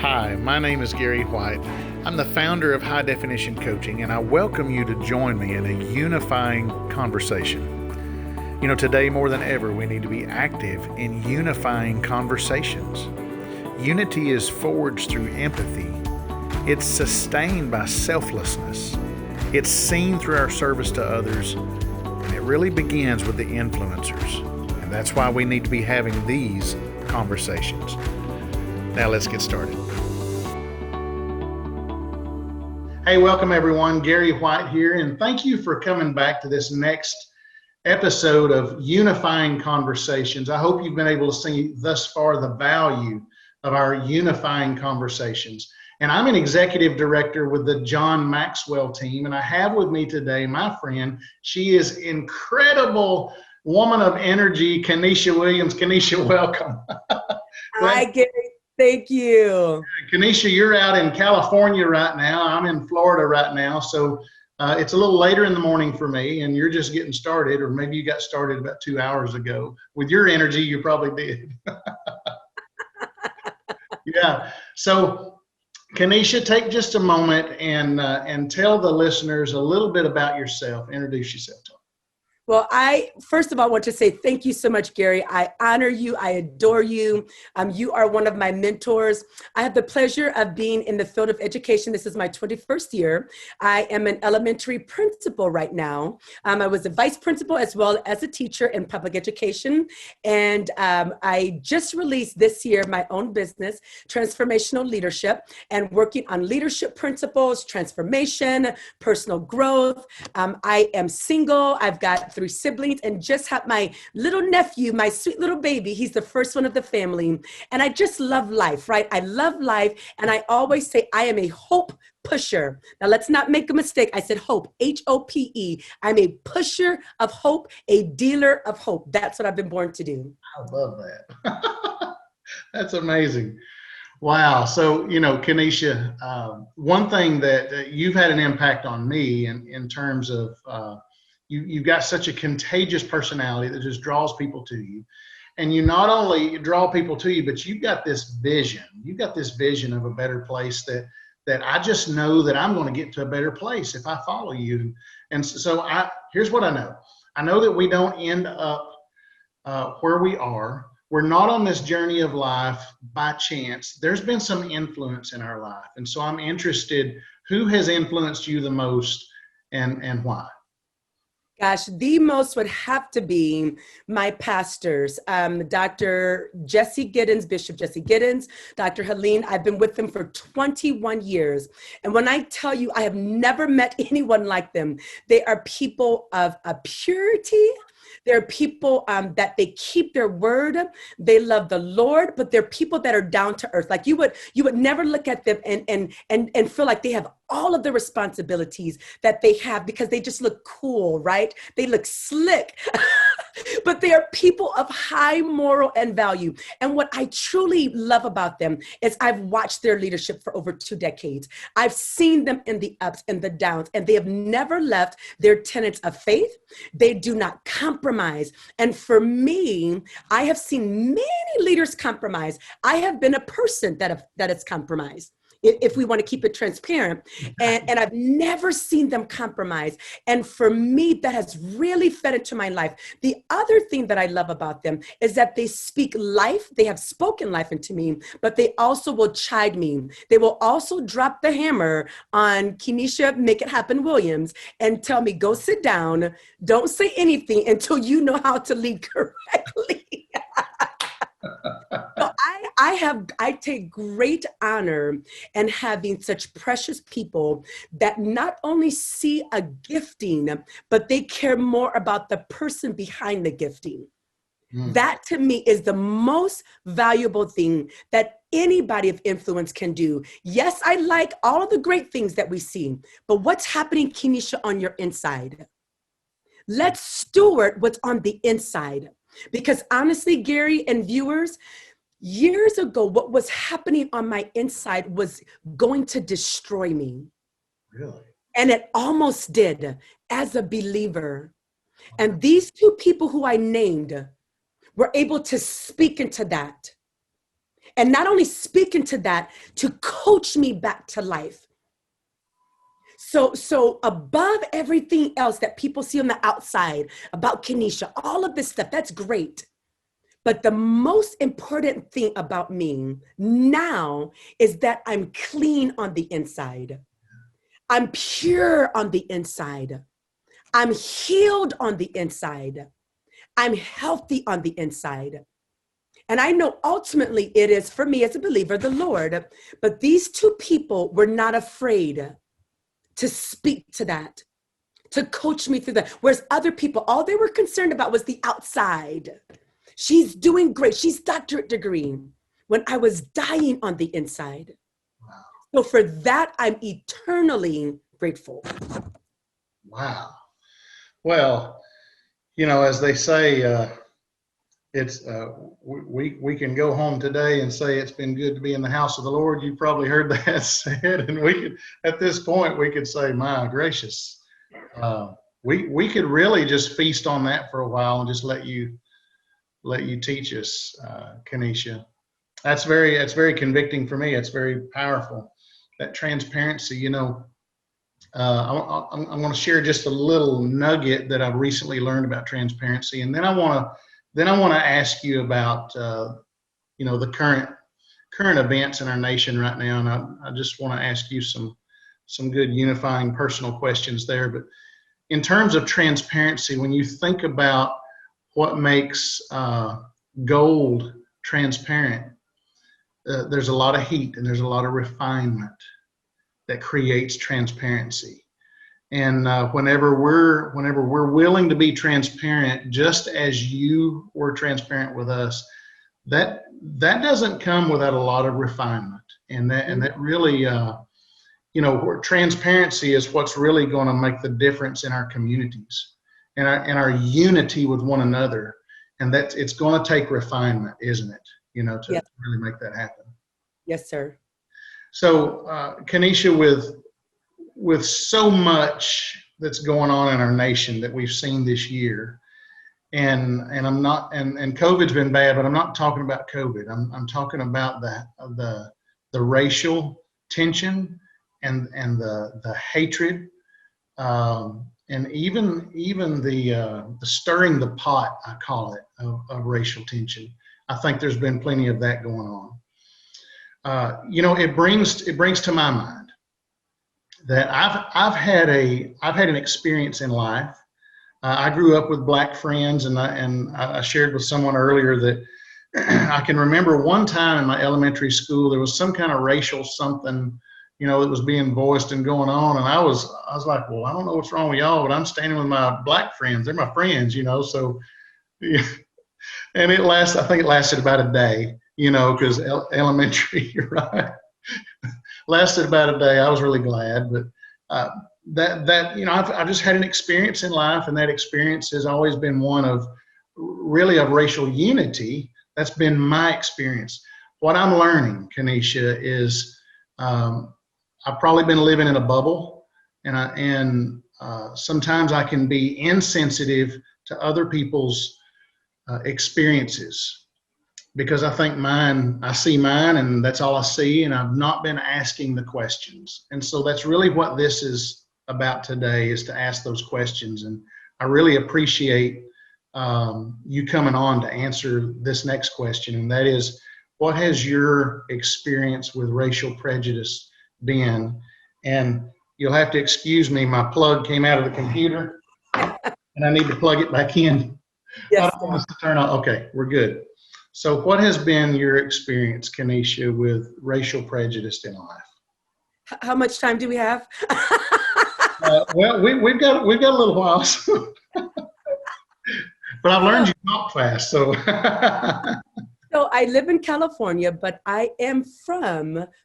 Hi, my name is Gary White. I'm the founder of High Definition Coaching, and I welcome you to join me in a unifying conversation. You know, today more than ever, we need to be active in unifying conversations. Unity is forged through empathy. It's sustained by selflessness. It's seen through our service to others, and it really begins with the influencers. And that's why we need to be having these conversations. Now let's get started. Hey, welcome everyone. Gary White here, and thank you for coming back to this next episode of Unifying Conversations. I hope you've been able to see thus far the value of our unifying conversations. And I'm an executive director with the John Maxwell team, and I have with me today my friend. She is incredible woman of energy, Kenisha Williams. Kenisha, welcome. Hi, Gary. Thank you. Kenisha, you're out in California right now. I'm in Florida right now. So it's a little later in the morning for me, and you're just getting started, or maybe you got started about 2 hours ago. With your energy, you probably did. Yeah. So Kenisha, take just a moment and tell the listeners a little bit about yourself. Introduce yourself to them. Well, I first of all want to say thank you so much, Gary. I honor you. I adore you. You are one of my mentors. I have the pleasure of being in the field of education. This is my 21st year. I am an elementary principal right now. I was a vice principal as well as a teacher in public education. And I just released this year my own business, Transformational Leadership, and working on leadership principles, transformation, personal growth. I am single. I've got 3 siblings and just have my little nephew, my sweet little baby. He's the first one of the family. And I just love life, right? I love life. And I always say I am a hope pusher. Now let's not make a mistake. I said hope, H-O-P-E. I'm a pusher of hope, a dealer of hope. That's what I've been born to do. I love that. That's amazing. Wow. So, you know, Kenisha, one thing that you've had an impact on me in terms of you've got such a contagious personality that just draws people to you. And you not only draw people to you, but you've got this vision. You've got this vision of a better place that I just know that I'm going to get to a better place if I follow you. And so here's what I know. I know that we don't end up where we are. We're not on this journey of life by chance. There's been some influence in our life. And so I'm interested, who has influenced you the most and why? Gosh, the most would have to be my pastors, Dr. Jesse Giddens, Bishop Jesse Giddens, Dr. Helene. I've been with them for 21 years. And when I tell you, I have never met anyone like them. They are people of a purity. They're people that they keep their word. They love the Lord, but they're people that are down to earth. Like you would never look at them and feel like they have all of the responsibilities that they have because they just look cool, right? They look slick. But they are people of high moral and value. And what I truly love about them is I've watched their leadership for over 2 decades. I've seen them in the ups and the downs, and they have never left their tenets of faith. They do not compromise. And for me, I have seen many leaders compromise. I have been a person that has compromised, if we want to keep it transparent. And I've never seen them compromise. And for me, that has really fed into my life. The other thing that I love about them is that they speak life. They have spoken life into me, but they also will chide me. They will also drop the hammer on Kenisha, Make It Happen Williams, and tell me, go sit down. Don't say anything until you know how to lead correctly. So I take great honor in having such precious people that not only see a gifting, but they care more about the person behind the gifting. That to me is the most valuable thing that anybody of influence can do. Yes, I like all of the great things that we see, but what's happening, Kenisha, on your inside? Let's steward what's on the inside. Because honestly, Gary and viewers, years ago, what was happening on my inside was going to destroy me. Really? And it almost did as a believer. And these 2 people who I named were able to speak into that And not only speak into that, to coach me back to life. So above everything else that people see on the outside about Kenisha, all of this stuff, that's great. But the most important thing about me now is that I'm clean on the inside. I'm pure on the inside. I'm healed on the inside. I'm healthy on the inside. And I know ultimately it is for me as a believer, the Lord. But these two people were not afraid to speak to that, to coach me through that. Whereas other people, all they were concerned about was the outside. She's doing great. She's doctorate degree. When I was dying on the inside. Wow. So for that, I'm eternally grateful. Wow. Well, as they say, it's we can go home today and say it's been good to be in the house of the Lord. You probably heard that said, and we could, at this point, we could say, "My gracious," we could really just feast on that for a while and just let you teach us, Kenisha. That's very convicting for me. It's very powerful. That transparency, I'm going to share just a little nugget that I've recently learned about transparency, and then I want to ask you about the current events in our nation right now, and I just want to ask you some good unifying personal questions there. But in terms of transparency, when you think about what makes gold transparent, there's a lot of heat and there's a lot of refinement that creates transparency. And whenever we're willing to be transparent, just as you were transparent with us, that doesn't come without a lot of refinement. And that really, where transparency is what's really going to make the difference in our communities and our unity with one another. And that it's going to take refinement, isn't it? To Yes. really make that happen. Yes, sir. So, Kenisha, with so much that's going on in our nation that we've seen this year, and I'm not, and COVID's been bad, but I'm not talking about COVID. I'm talking about the racial tension and the hatred, and even the stirring the pot, I call it, of racial tension. I think there's been plenty of that going on. It brings to my mind that I've had an experience in life. I grew up with black friends, and I shared with someone earlier that I can remember one time in my elementary school there was some kind of racial something, that was being voiced and going on, and I was like, well, I don't know what's wrong with y'all, but I'm standing with my black friends. They're my friends, so. Yeah. And I think it lasted about a day, because elementary, right? Lasted about a day. I was really glad, but I've just had an experience in life, and that experience has always been one of racial unity. That's been my experience. What I'm learning, Kenisha, is I've probably been living in a bubble, and sometimes I can be insensitive to other people's experiences, because I think I see mine and that's all I see, and I've not been asking the questions. And so that's really what this is about today, is to ask those questions. And I really appreciate you coming on to answer this next question, and that is, what has your experience with racial prejudice been? And you'll have to excuse me, my plug came out of the computer and I need to plug it back in. Yes, I don't want us to turn on. Okay, we're good. So what has been your experience, Kenisha, with racial prejudice in life? How much time do we have? Well, we've got a little while, so. But I've learned you talk fast, so. So I live in California, but I am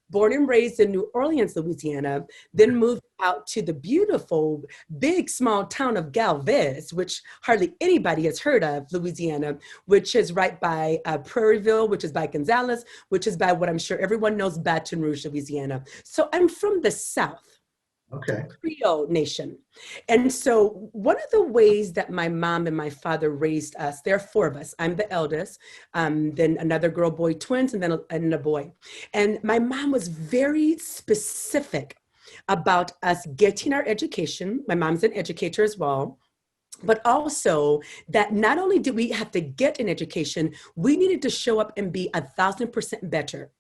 born and raised in New Orleans, Louisiana, then moved out to the beautiful, big, small town of Galvez, which hardly anybody has heard of, Louisiana, which is right by Prairieville, which is by Gonzales, which is by what I'm sure everyone knows, Baton Rouge, Louisiana. So I'm from the South. Okay. Creole nation. And so one of the ways that my mom and my father raised us, there are four of us. I'm the eldest, then another girl, boy, twins, and then a boy. And my mom was very specific about us getting our education. My mom's an educator as well. But also that not only did we have to get an education, we needed to show up and be 1,000% better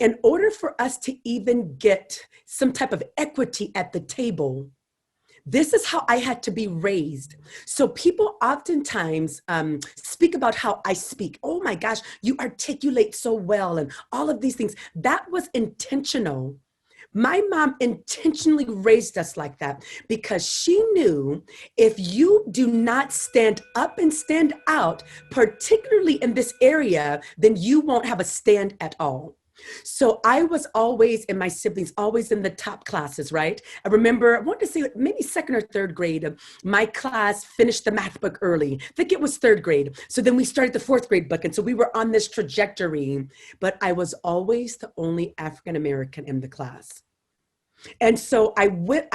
in order for us to even get some type of equity at the table. This is how I had to be raised. So people oftentimes speak about how I speak. Oh my gosh, you articulate so well, and all of these things. That was intentional. My mom intentionally raised us like that because she knew if you do not stand up and stand out, particularly in this area, then you won't have a stand at all. So I was always, and my siblings, always in the top classes, right? I remember, I want to say maybe second or third grade, my class finished the math book early. I think it was third grade. So then we started the fourth grade book. And so we were on this trajectory, but I was always the only African-American in the class. And so I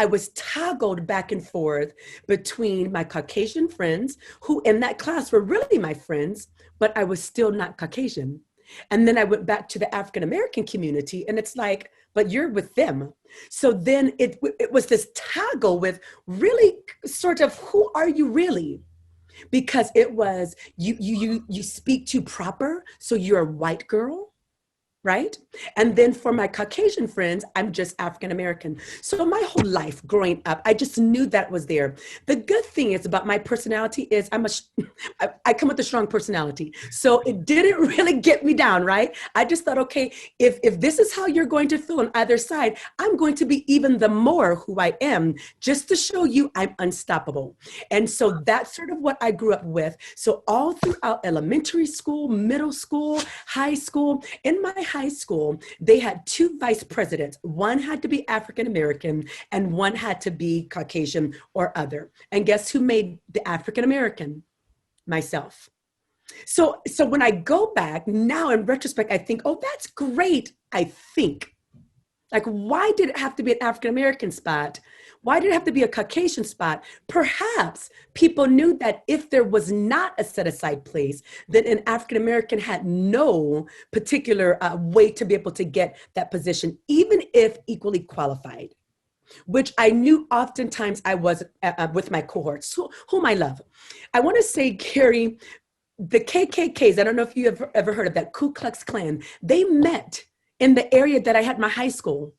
was toggled back and forth between my Caucasian friends, who in that class were really my friends, but I was still not Caucasian. And then I went back to the African American community, and it's like, but you're with them. So then it was this toggle with really sort of, who are you really? Because it was you speak too proper, so you're a white girl, right? And then for my Caucasian friends, I'm just African American. So my whole life growing up, I just knew that was there. The good thing is about my personality is I come with a strong personality. So it didn't really get me down, right? I just thought, okay, if this is how you're going to feel on either side, I'm going to be even the more who I am, just to show you I'm unstoppable. And so that's sort of what I grew up with. So all throughout elementary school, middle school, high school, in my high school, they had two vice presidents. One had to be African American and one had to be Caucasian or other. And guess who made the African American? Myself. So when I go back now in retrospect, I think, oh, that's great. I think. Like, why did it have to be an African American spot? Why did it have to be a Caucasian spot? Perhaps people knew that if there was not a set aside place, then an African American had no particular way to be able to get that position, even if equally qualified, which I knew oftentimes I was with my cohorts, whom I love. I want to say, Carrie, the KKKs, I don't know if you have ever heard of that, Ku Klux Klan, they met in the area that I had my high school.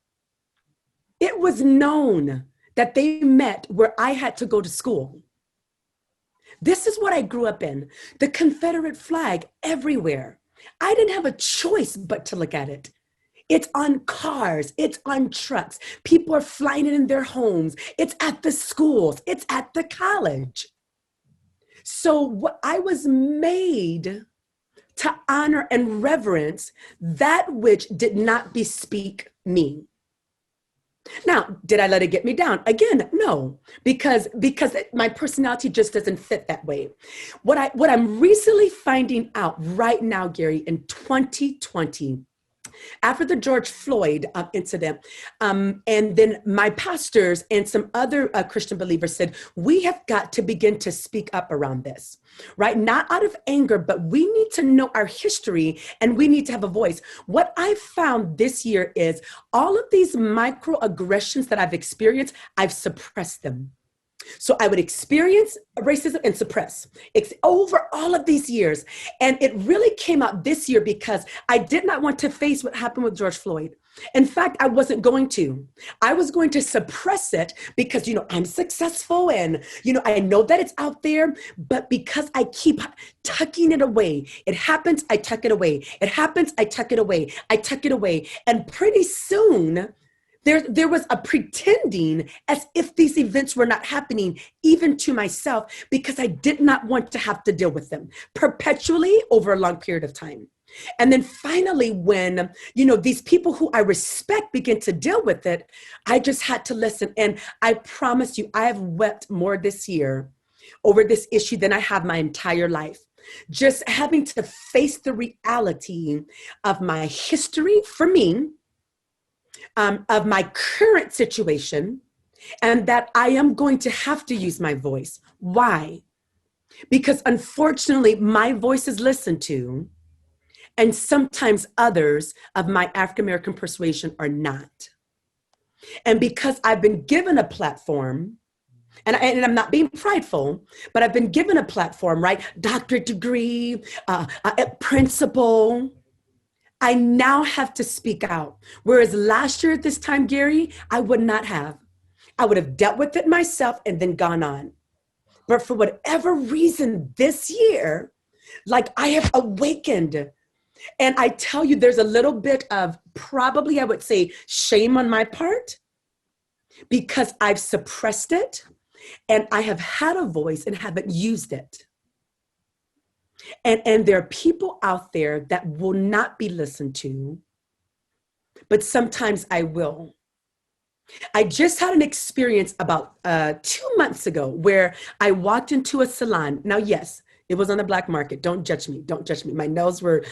It was known that they met where I had to go to school. This is what I grew up in, the Confederate flag everywhere. I didn't have a choice but to look at it. It's on cars, it's on trucks. People are flying it in their homes. It's at the schools, it's at the college. So what I was made to honor and reverence that which did not bespeak me. Now, did I let it get me down? Again, no, because my personality just doesn't fit that way. What I'm recently finding out right now, Gary, in 2020, after the George Floyd incident, and then my pastors and some other Christian believers said, we have got to begin to speak up around this, right? Not out of anger, but we need to know our history and we need to have a voice. What I found this year is all of these microaggressions that I've experienced, I've suppressed them. So I would experience racism and suppress over all of these years. And it really came out this year because I did not want to face what happened with George Floyd. In fact, I wasn't going to. I was going to suppress it because, I'm successful and, I know that it's out there, but because I keep tucking it away, it happens, I tuck it away. It happens, I tuck it away. I tuck it away. And pretty soon, there was a pretending as if these events were not happening, even to myself, because I did not want to have to deal with them perpetually over a long period of time. And then finally, when, these people who I respect begin to deal with it, I just had to listen. And I promise you, I have wept more this year over this issue than I have my entire life. Just having to face the reality of my history for me, of my current situation, and that I am going to have to use my voice. Why? Because unfortunately, my voice is listened to, and sometimes others of my African American persuasion are not. And because I've been given a platform, and I'm not being prideful, but I've been given a platform, right? Doctorate degree, principal. I now have to speak out. Whereas last year at this time, Gary, I would not have. I would have dealt with it myself and then gone on. But for whatever reason this year, like I have awakened. And I tell you, there's a little bit of probably, I would say, shame on my part because I've suppressed it and I have had a voice and haven't used it. And there are people out there that will not be listened to, but sometimes I will. I just had an experience about 2 months ago where I walked into a salon. Now, yes, it was on the black market. Don't judge me. Don't judge me. My nails were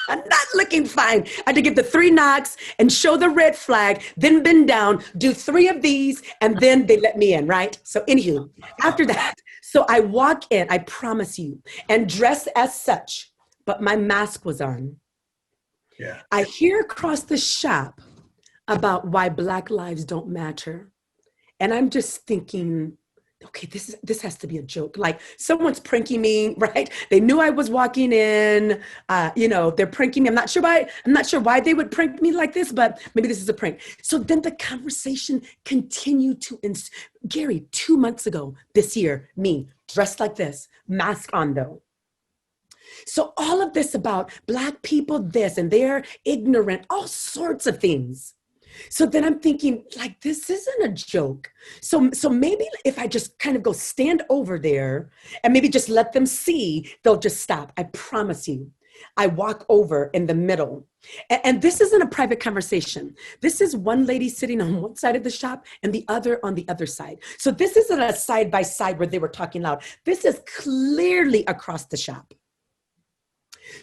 not looking fine. I had to get the 3 knocks and show the red flag, then bend down, do 3 of these, and then they let me in, right? So anywho, after that, so I walk in, I promise you, and dressed as such, but my mask was on. Yeah. I hear across the shop about why Black lives don't matter. And I'm just thinking, okay, this has to be a joke. Like someone's pranking me, right? They knew I was walking in, they're pranking me. I'm not sure why they would prank me like this, but maybe this is a prank. So then the conversation continued to, Gary, 2 months ago, this year, me dressed like this, mask on though. So all of this about Black people, this, and they're ignorant, all sorts of things. So then I'm thinking, like, this isn't a joke. So maybe if I just kind of go stand over there and maybe just let them see, they'll just stop. I promise you. I walk over in the middle. And this isn't a private conversation. This is one lady sitting on one side of the shop and the other on the other side. So this isn't a side by side where they were talking loud. This is clearly across the shop.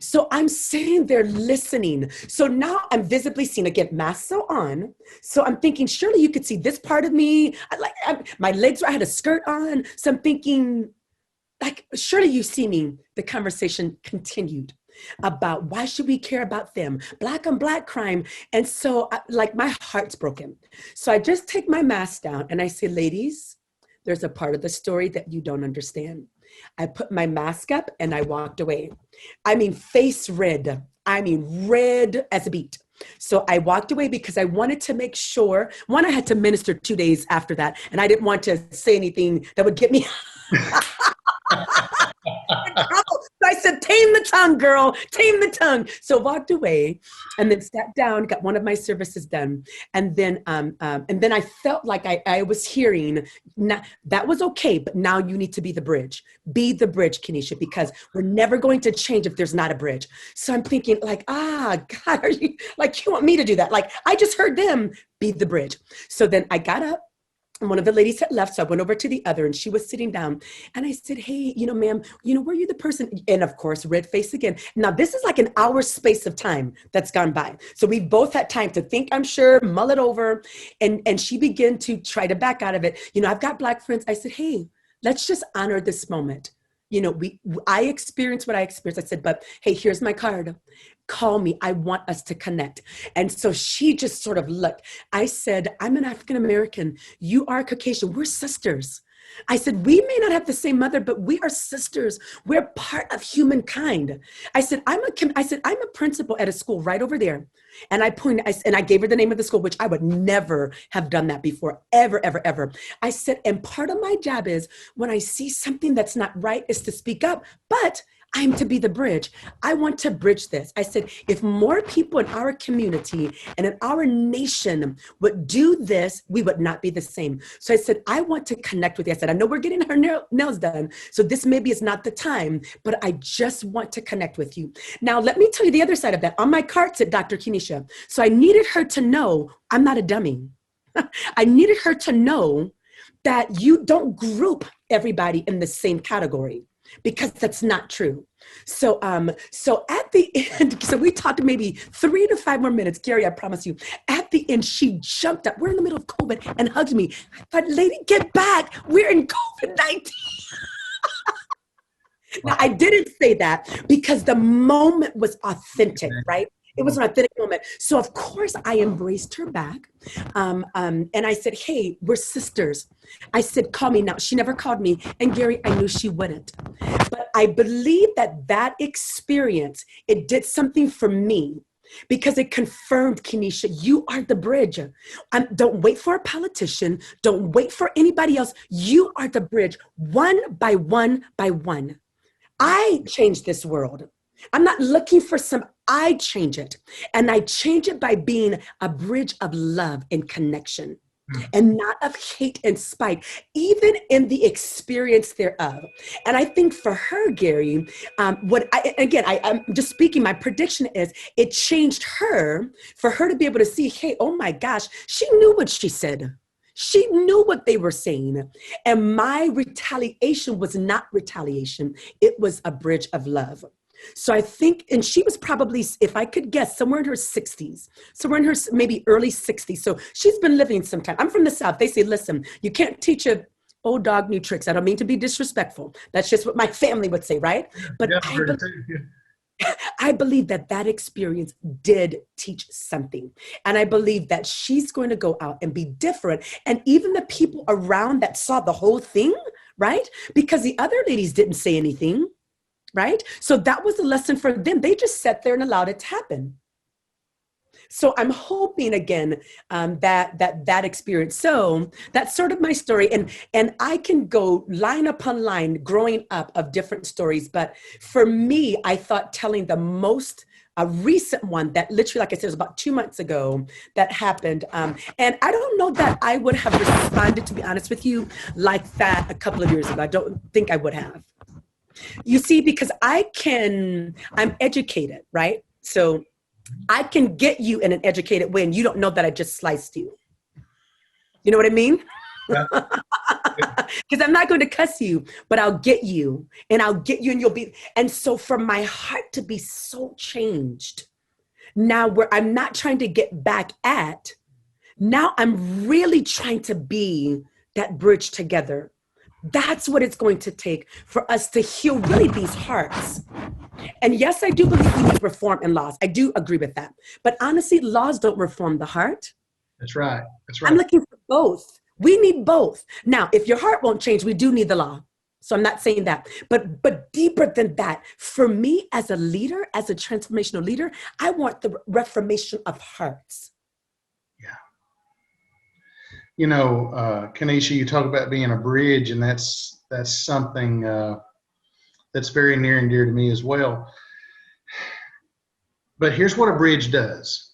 So I'm sitting there listening. So now I'm visibly seen, again, masks are on. So I'm thinking, surely you could see this part of me. My legs, I had a skirt on. So I'm thinking, like, surely you see me. The conversation continued about why should we care about them? Black on Black crime. And so my heart's broken. So I just take my mask down and I say, ladies, there's a part of the story that you don't understand. I put my mask up and I walked away. I mean, face red. I mean, red as a beet. So I walked away because I wanted to make sure, one, I had to minister 2 days after that, and I didn't want to say anything that would get me So I said, tame the tongue, girl, tame the tongue. So walked away and then sat down, got one of my services done. And then I felt like I was hearing, that was okay, but now you need to be the bridge. Be the bridge, Kenisha, because we're never going to change if there's not a bridge. So I'm thinking like, God, are you, like, you want me to do that? Like, I just heard them be the bridge. So then I got up. And one of the ladies had left, so I went over to the other and she was sitting down. And I said, hey, ma'am, were you the person? And of course, red face again. Now, this is like an hour space of time that's gone by. So we both had time to think, I'm sure, mull it over. And she began to try to back out of it. I've got Black friends. I said, hey, let's just honor this moment. I experienced what I experienced. I said, but hey, here's my card. Call me. I want us to connect. And so she just sort of looked. I said, I'm an African-American. You are Caucasian. We're sisters. I said, we may not have the same mother, but we are sisters. We're part of humankind. I said, I'm a principal at a school right over there. And I gave her the name of the school, which I would never have done that before, ever, ever, ever. I said, and part of my job is when I see something that's not right is to speak up, but I'm to be the bridge. I want to bridge this. I said, if more people in our community and in our nation would do this, we would not be the same. So I said, I want to connect with you. I said, I know we're getting our nails done, so this maybe is not the time, but I just want to connect with you. Now, let me tell you the other side of that. On my card said Dr. Kenisha. So I needed her to know I'm not a dummy. I needed her to know that you don't group everybody in the same category, because that's not true. So at the end, so we talked maybe 3 to 5 more minutes, Gary, I promise you. At at the end, she jumped up. We're in the middle of COVID and hugged me. I thought, lady, get back. We're in COVID-19. Now, I didn't say that because the moment was authentic, right? It was an authentic moment. So, of course, I embraced her back. And I said, hey, we're sisters. I said, call me now. She never called me. And Gary, I knew she wouldn't. But I believe that experience, it did something for me because it confirmed, Kenisha, you are the bridge. Don't wait for a politician. Don't wait for anybody else. You are the bridge, one by one by one. I change this world. I'm not looking for I change it. And I change it by being a bridge of love and connection and not of hate and spite, even in the experience thereof. And I think for her, Gary, I'm just speaking, my prediction is it changed her for her to be able to see, hey, oh my gosh, she knew what she said. She knew what they were saying. And my retaliation was not retaliation. It was a bridge of love. So I think, and she was probably, if I could guess, somewhere in her 60s, somewhere in her maybe early 60s. So she's been living some time. I'm from the South. They say, listen, you can't teach a old dog new tricks. I don't mean to be disrespectful. That's just what my family would say, right? But I believe that experience did teach something. And I believe that she's going to go out and be different. And even the people around that saw the whole thing, right? Because the other ladies didn't say anything, right? So that was a lesson for them. They just sat there and allowed it to happen. So I'm hoping again that experience. So that's sort of my story, and I can go line upon line growing up of different stories. But for me, I thought telling the most a recent one that literally, like I said, was about 2 months ago that happened. And I don't know that I would have responded, to be honest with you, like that a couple of years ago. I don't think I would have. You see, because I'm educated, right? So I can get you in an educated way, and you don't know that I just sliced you. You know what I mean? Because I'm not going to cuss you, but I'll get you, and you'll be. And so for my heart to be so changed now, where I'm not trying to get back at, now I'm really trying to be that bridge together. That's what it's going to take for us to heal really these hearts. And yes, I do believe we need reform in laws. I do agree with that. But honestly, laws don't reform the heart. That's right. That's right. I'm looking for both. We need both. Now, if your heart won't change, we do need the law. So I'm not saying that. But deeper than that, for me as a leader, as a transformational leader, I want the reformation of hearts. Yeah. You know, Kenisha, you talk about being a bridge, and that's something that's very near and dear to me as well. But here's what a bridge does.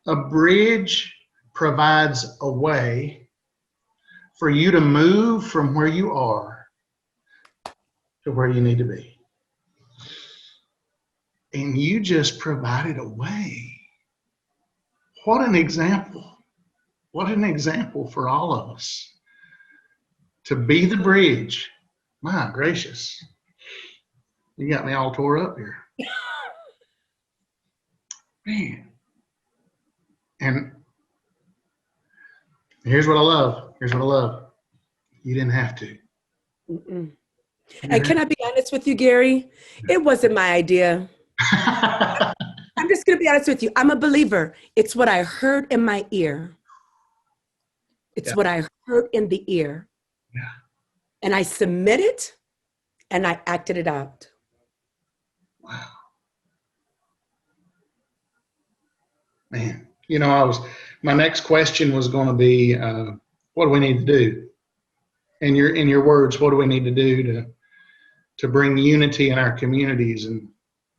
A bridge provides a way for you to move from where you are to where you need to be. And you just provided a way. What an example. What an example for all of us to be the bridge. My gracious. You got me all tore up here. Man. And here's what I love. You didn't have to. Mm-mm. And can I be honest with you, Gary? It wasn't my idea. I'm just going to be honest with you. I'm a believer. It's what I heard in my ear. It's what I heard in the ear. Yeah. And I submitted and I acted it out. Wow. Man, you know, my next question was going to be, what do we need to do? In your words, what do we need to do to bring unity in our communities? And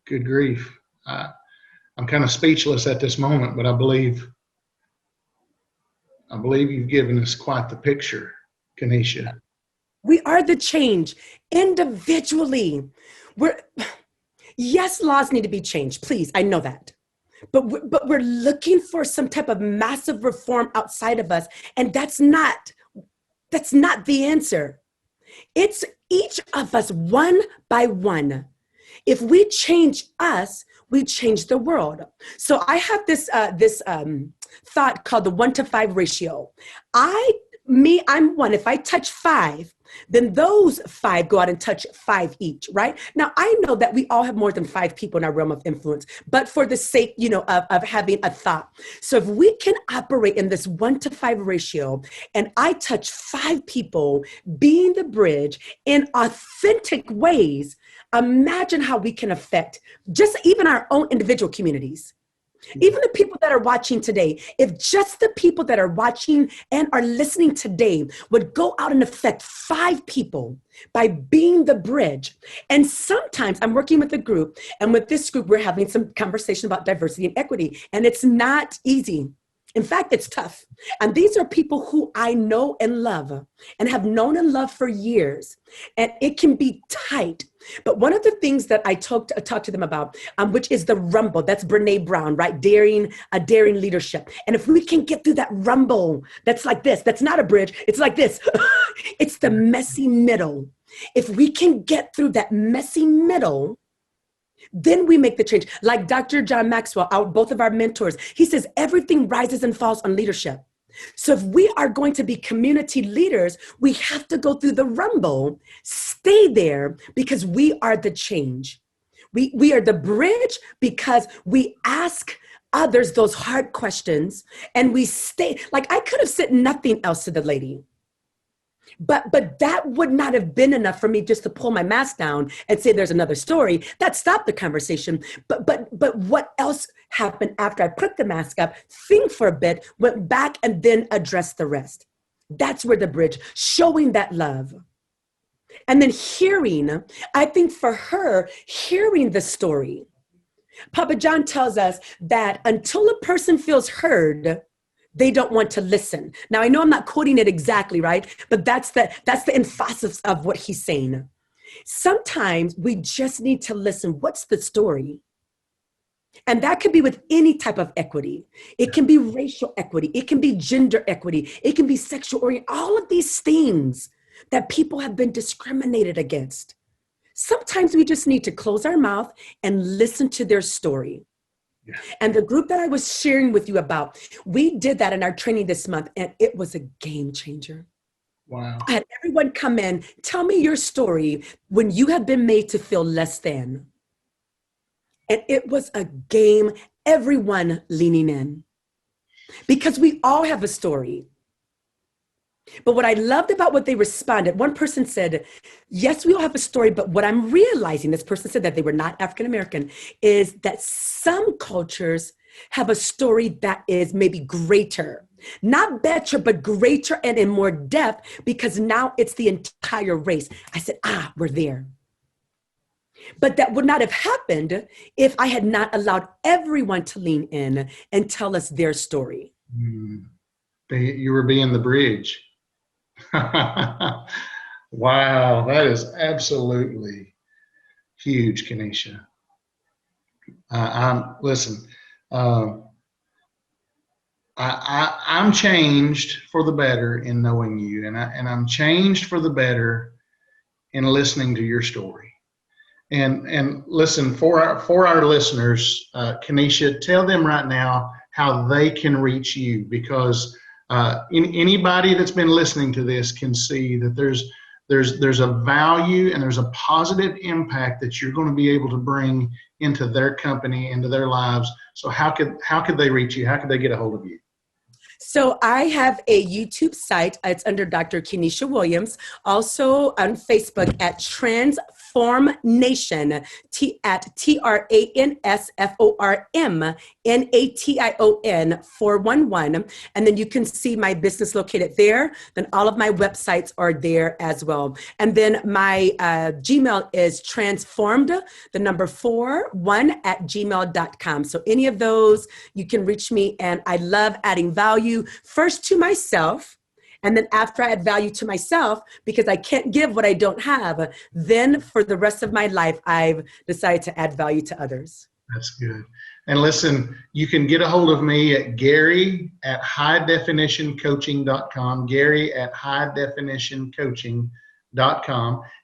good grief, I'm kind of speechless at this moment, but I believe you've given us quite the picture, Kenisha. We are the change individually. Yes, laws need to be changed, please. I know that. But we're looking for some type of massive reform outside of us. And that's not the answer. It's each of us one by one. If we change us, we change the world. So I have this thought called the 1-to-5 ratio. I'm one. If I touch 5, then those 5 go out and touch 5 each, right? Now, I know that we all have more than 5 people in our realm of influence, but for the sake, of having a thought. So if we can operate in this 1-to-5 ratio, and I touch 5 people, being the bridge in authentic ways, imagine how we can affect just even our own individual communities. Even the people that are watching today, if just the people that are watching and are listening today would go out and affect 5 people by being the bridge. And sometimes I'm working with a group, and with this group, we're having some conversation about diversity and equity, and it's not easy. In fact, it's tough. And these are people who I know and love and have known and loved for years. And it can be tight. But one of the things that I talk to them about, which is the rumble, that's Brene Brown, right? Daring leadership. And if we can get through that rumble, that's like this, that's not a bridge, it's like this. It's the messy middle. If we can get through that messy middle, then we make the change. Like Dr. John Maxwell, both of our mentors, he says everything rises and falls on leadership. So if we are going to be community leaders, we have to go through the rumble, stay there, because we are the change. We are the bridge because we ask others those hard questions, and we stay. Like, I could have said nothing else to the lady. But that would not have been enough for me just to pull my mask down and say there's another story. That stopped the conversation. But what else happened after I put the mask up? Think for a bit, went back, and then addressed the rest. That's where the bridge, showing that love. And then hearing, I think for her, hearing the story. Papa John tells us that until a person feels heard, they don't want to listen. Now, I know I'm not quoting it exactly, right? But that's the emphasis of what he's saying. Sometimes we just need to listen. What's the story? And that could be with any type of equity. It can be racial equity. It can be gender equity. It can be sexual orientation. All of these things that people have been discriminated against. Sometimes we just need to close our mouth and listen to their story. Yeah. And the group that I was sharing with you about, we did that in our training this month, and it was a game changer. Wow. I had everyone come in, tell me your story when you have been made to feel less than. And it was a game, everyone leaning in. Because we all have a story. But what I loved about what they responded, one person said, yes, we all have a story, but what I'm realizing, this person said that they were not African-American, is that some cultures have a story that is maybe greater, not better, but greater and in more depth, because now it's the entire race. I said, we're there. But that would not have happened if I had not allowed everyone to lean in and tell us their story. You were being the bridge. Wow, that is absolutely huge, Kenisha. I'm changed for the better in knowing you, and I'm changed for the better in listening to your story. And listen, for our listeners, Kenisha, tell them right now how they can reach you, because anybody that's been listening to this can see that there's a value and there's a positive impact that you're going to be able to bring into their company, into their lives. So how could they reach you? How could they get a hold of you? So I have a YouTube site. It's under Dr. Kenisha Williams. Also on Facebook at Transform Nation, at TransformNation 411. And then you can see my business located there. Then all of my websites are there as well. And then my Gmail is transformed, 41 @gmail.com. So any of those, you can reach me. And I love adding value first to myself, and then after I add value to myself, because I can't give what I don't have, then for the rest of my life, I've decided to add value to others. That's good. And listen, you can get a hold of me at Gary@highdefinitioncoaching.com, Gary@highdefinitioncoaching.com.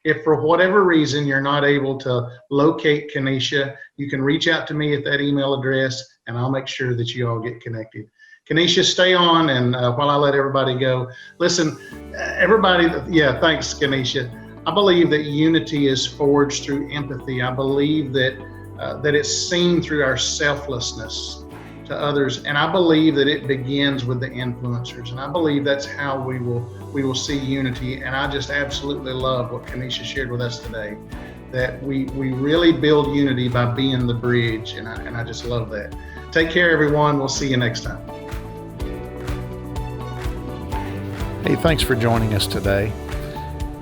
If for whatever reason you're not able to locate Kenisha, you can reach out to me at that email address and I'll make sure that you all get connected. Kenisha, stay on, and while I let everybody go, listen, everybody, thanks, Kenisha. I believe that unity is forged through empathy. I believe that it's seen through our selflessness to others, and I believe that it begins with the influencers, and I believe that's how we will see unity. And I just absolutely love what Kenisha shared with us today, that we really build unity by being the bridge, and I just love that. Take care, everyone. We'll see you next time. Hey, thanks for joining us today.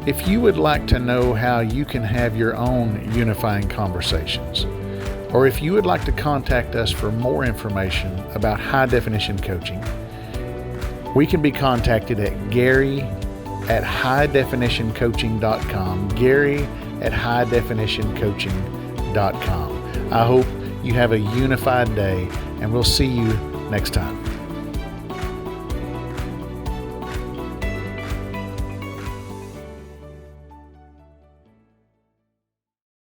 If you would like to know how you can have your own unifying conversations, or if you would like to contact us for more information about high definition coaching, we can be contacted at Gary@highdefinitioncoaching.com, Gary@highdefinitioncoaching.com. I hope you have a unified day, and we'll see you next time.